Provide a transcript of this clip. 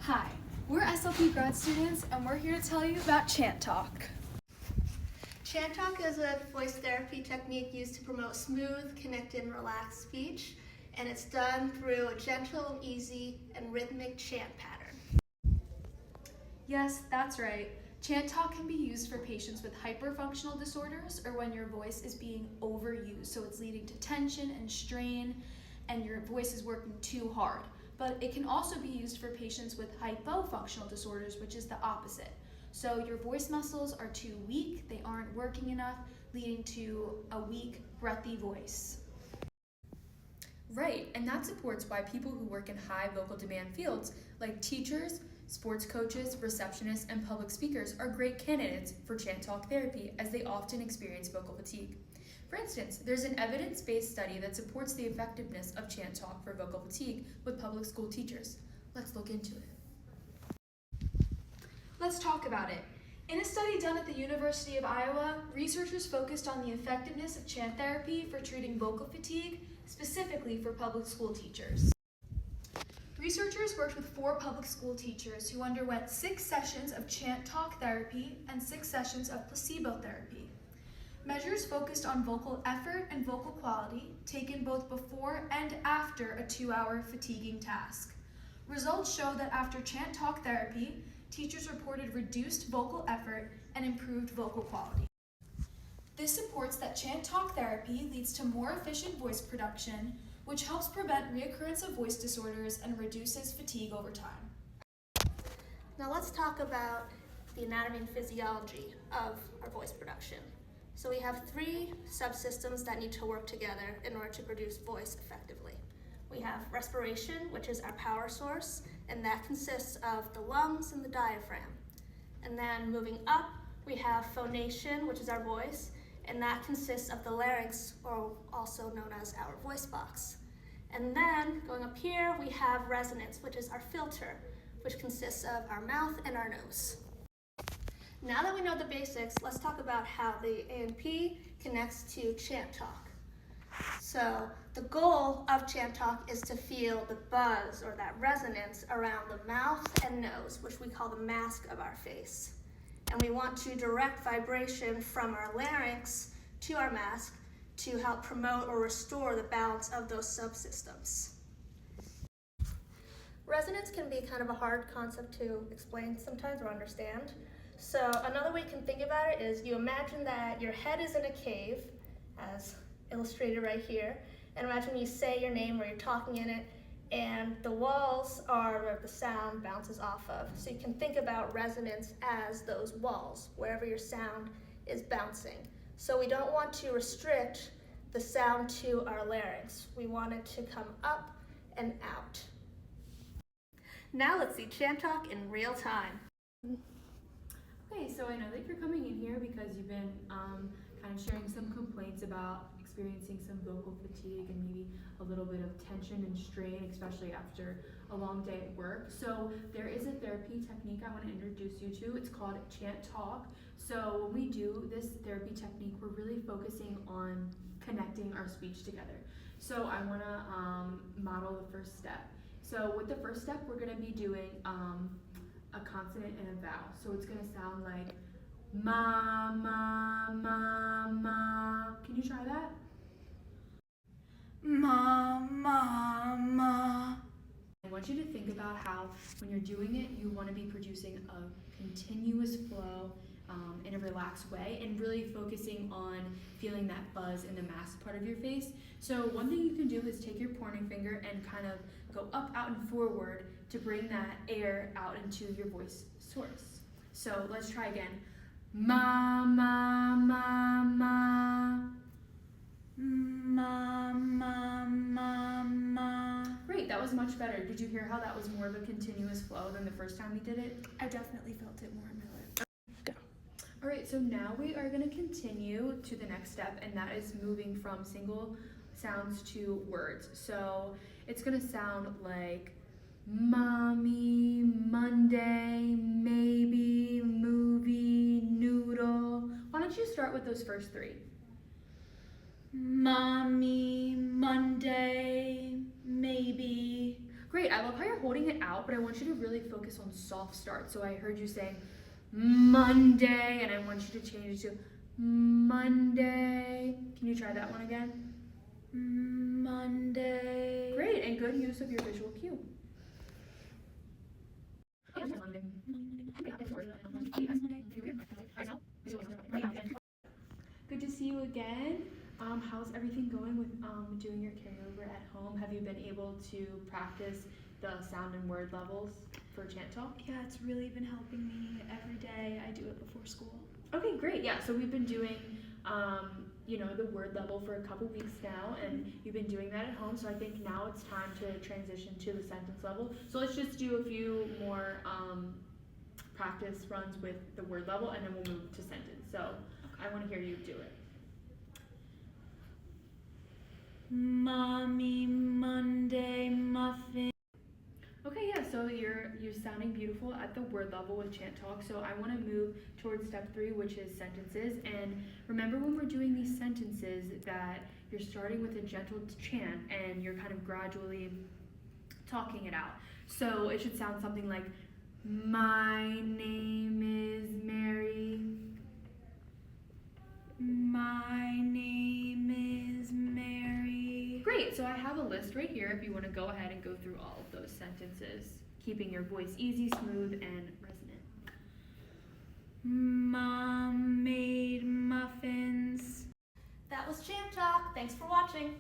Hi, we're SLP grad students and we're here to tell you about Chant Talk. Chant Talk is a voice therapy technique used to promote smooth, connected, and relaxed speech, and it's done through a gentle, easy, and rhythmic chant pattern. Yes, that's right. Chant Talk can be used for patients with hyperfunctional disorders or when your voice is being overused, so it's leading to tension and strain and your voice is working too hard. But it can also be used for patients with hypofunctional disorders, which is the opposite. So your voice muscles are too weak, they aren't working enough, leading to a weak, breathy voice. Right, and that supports why people who work in high vocal demand fields, like teachers, sports coaches, receptionists, and public speakers, are great candidates for Chant Talk therapy as they often experience vocal fatigue. For instance, there's an evidence-based study that supports the effectiveness of Chant Talk for vocal fatigue with public school teachers. Let's look into it. Let's talk about it. In a study done at the University of Iowa, researchers focused on the effectiveness of chant therapy for treating vocal fatigue, specifically for public school teachers. Researchers worked with 4 public school teachers who underwent 6 sessions of Chant Talk therapy and 6 sessions of placebo therapy. Measures focused on vocal effort and vocal quality, taken both before and after a 2-hour fatiguing task. Results show that after Chant Talk therapy, teachers reported reduced vocal effort and improved vocal quality. This supports that Chant Talk therapy leads to more efficient voice production, which helps prevent reoccurrence of voice disorders and reduces fatigue over time. Now let's talk about the anatomy and physiology of our voice production. So we have 3 subsystems that need to work together in order to produce voice effectively. We have respiration, which is our power source, and that consists of the lungs and the diaphragm. And then moving up, we have phonation, which is our voice, and that consists of the larynx, or also known as our voice box. And then going up here, we have resonance, which is our filter, which consists of our mouth and our nose. Now that we know the basics, let's talk about how the A&P connects to Chant Talk. So the goal of Chant Talk is to feel the buzz or that resonance around the mouth and nose, which we call the mask of our face. And we want to direct vibration from our larynx to our mask to help promote or restore the balance of those subsystems. Resonance can be kind of a hard concept to explain sometimes or understand. So another way you can think about it is you imagine that your head is in a cave, as illustrated right here, and imagine you say your name or you're talking in it, and the walls are where the sound bounces off of. So you can think about resonance as those walls, wherever your sound is bouncing. So we don't want to restrict the sound to our larynx. We want it to come up and out. Now let's see Chant Talk in real time. Okay, so I know that you're coming in here because you've been kind of sharing some complaints about experiencing some vocal fatigue and maybe a little bit of tension and strain, especially after a long day at work. So there is a therapy technique I want to introduce you to. It's called Chant Talk. So when we do this therapy technique, we're really focusing on connecting our speech together. So I want to model the first step. So with the first step, we're going to be doing a consonant and a vowel. So it's going to sound like ma, ma, ma, ma. Can you try that? Ma, ma, ma. I want you to think about how when you're doing it, you want to be producing a continuous flow in a relaxed way and really focusing on feeling that buzz in the mask part of your face. So one thing you can do is take your pointing finger and kind of go up, out, and forward to bring that air out into your voice source. So let's try again. Ma, ma, ma, ma. Ma, ma, ma, ma. Great, that was much better. Did you hear how that was more of a continuous flow than the first time we did it? I definitely felt it more in my lip. All right, so now we are going to continue to the next step, and that is moving from single sounds to words. So it's going to sound like mommy, Monday, maybe, movie, noodle. Why don't you start with those first 3? Mommy, Monday, maybe. Great, I love how you're holding it out, but I want you to really focus on soft start. So I heard you saying Monday, and I want you to change it to Monday. Can you try that one again? Monday. Great, and good use of your visual cue. Good to see you again. How's everything going with doing your carryover at home? Have you been able to practice the sound and word levels for Chant Talk? Yeah, it's really been helping me every day. I do it before school. Okay, great. Yeah, so we've been doing, the word level for a couple weeks now, and you've been doing that at home. So I think now it's time to transition to the sentence level. So let's just do a few more practice runs with the word level, and then we'll move to sentence. So I want to hear you do it. Mommy, Monday, muffin. Okay, yeah, so you're sounding beautiful at the word level with Chant Talk. So I want to move towards step 3, which is sentences. And remember, when we're doing these sentences, that you're starting with a gentle chant and you're kind of gradually talking it out. So it should sound something like, my name is Mary. My name is Mary. Great, so I have a list right here if you want to go ahead and go through all of those sentences, keeping your voice easy, smooth, and resonant. Mom made muffins. That was Chant Talk. Thanks for watching.